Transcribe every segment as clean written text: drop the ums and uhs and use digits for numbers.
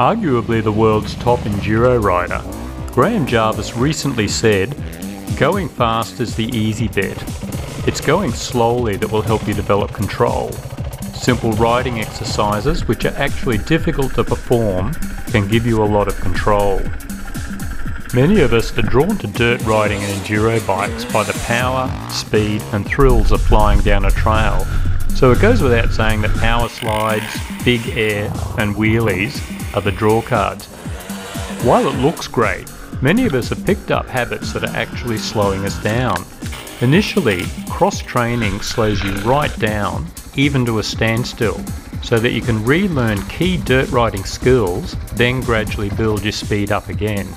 Arguably the world's top enduro rider, Graham Jarvis recently said, "Going fast is the easy bit. It's going slowly that will help you develop control. Simple riding exercises, which are actually difficult to perform, can give you a lot of control." Many of us are drawn to dirt riding and enduro bikes by the power, speed and thrills of flying down a trail. So it goes without saying that power slides, big air and wheelies are the draw cards. While it looks great, many of us have picked up habits that are actually slowing us down. Initially, cross training slows you right down, even to a standstill, so that you can relearn key dirt riding skills, then gradually build your speed up again.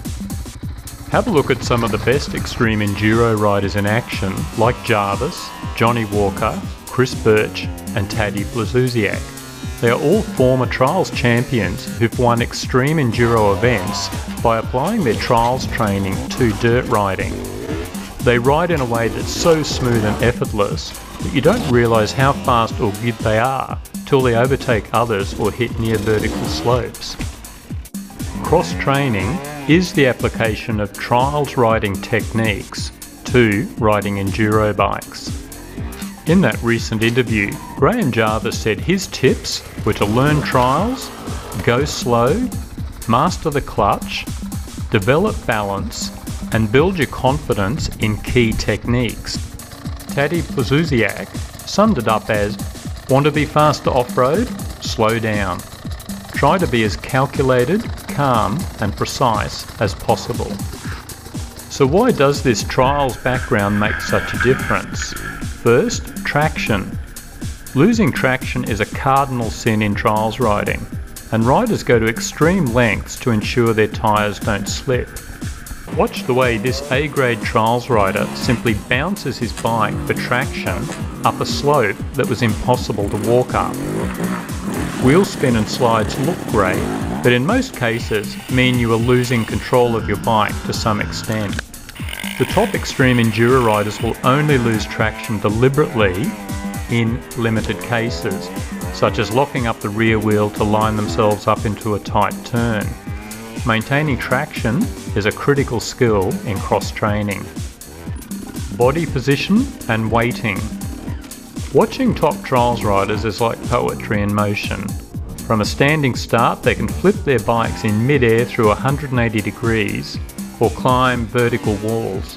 Have a look at some of the best extreme enduro riders in action, like Jarvis, Johnny Walker, Chris Birch and Taddy Blazusiak. They are all former trials champions who've won extreme enduro events by applying their trials training to dirt riding. They ride in a way that's so smooth and effortless that you don't realise how fast or good they are till they overtake others or hit near vertical slopes. Cross training is the application of trials riding techniques to riding enduro bikes. In that recent interview, Graham Jarvis said his tips were to learn trials, go slow, master the clutch, develop balance and build your confidence in key techniques. Taddy Blazusiak summed it up as, "Want to be faster off-road? Slow down. Try to be as calculated, calm and precise as possible." So why does this trials background make such a difference? First, traction. Losing traction is a cardinal sin in trials riding, and riders go to extreme lengths to ensure their tyres don't slip. Watch the way this A-grade trials rider simply bounces his bike for traction up a slope that was impossible to walk up. Wheel spin and slides look great, but in most cases mean you are losing control of your bike to some extent. The top extreme enduro riders will only lose traction deliberately in limited cases, such as locking up the rear wheel to line themselves up into a tight turn. Maintaining traction is a critical skill in cross training. Body position and weighting. Watching top trials riders is like poetry in motion. From a standing start, they can flip their bikes in mid-air through 180 degrees or climb vertical walls.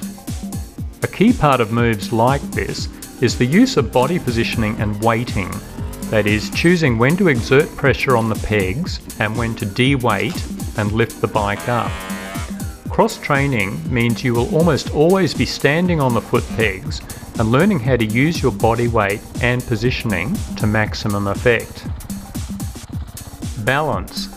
A key part of moves like this is the use of body positioning and weighting. That is, choosing when to exert pressure on the pegs and when to de-weight and lift the bike up. Cross training means you will almost always be standing on the foot pegs and learning how to use your body weight and positioning to maximum effect. Balance.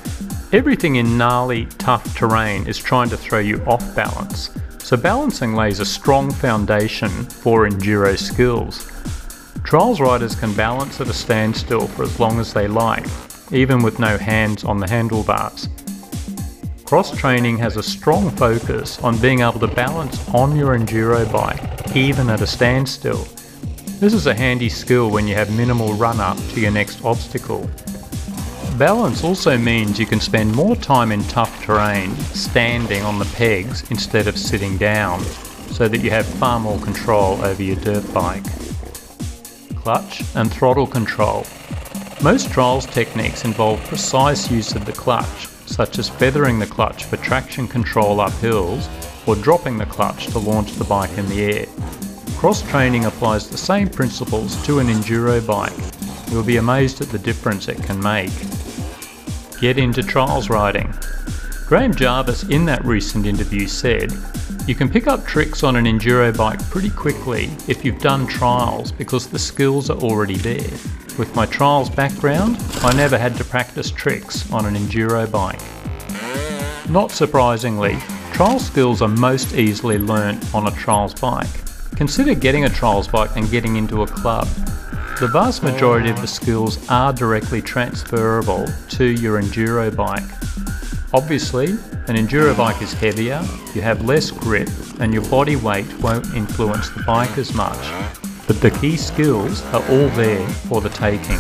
Everything in gnarly, tough terrain is trying to throw you off balance, so balancing lays a strong foundation for enduro skills. Trials riders can balance at a standstill for as long as they like, even with no hands on the handlebars. Cross training has a strong focus on being able to balance on your enduro bike, even at a standstill. This is a handy skill when you have minimal run-up to your next obstacle. Balance also means you can spend more time in tough terrain standing on the pegs instead of sitting down, so that you have far more control over your dirt bike. Clutch and throttle control. Most trials techniques involve precise use of the clutch, such as feathering the clutch for traction control up hills or dropping the clutch to launch the bike in the air. Cross training applies the same principles to an enduro bike. You'll be amazed at the difference it can make. Get into trials riding. Graham Jarvis in that recent interview said, "You can pick up tricks on an enduro bike pretty quickly if you've done trials because the skills are already there. With my trials background, I never had to practice tricks on an enduro bike." Not surprisingly, trial skills are most easily learnt on a trials bike. Consider getting a trials bike and getting into a club. The vast majority of the skills are directly transferable to your enduro bike. Obviously, an enduro bike is heavier, you have less grip, and your body weight won't influence the bike as much. But the key skills are all there for the taking.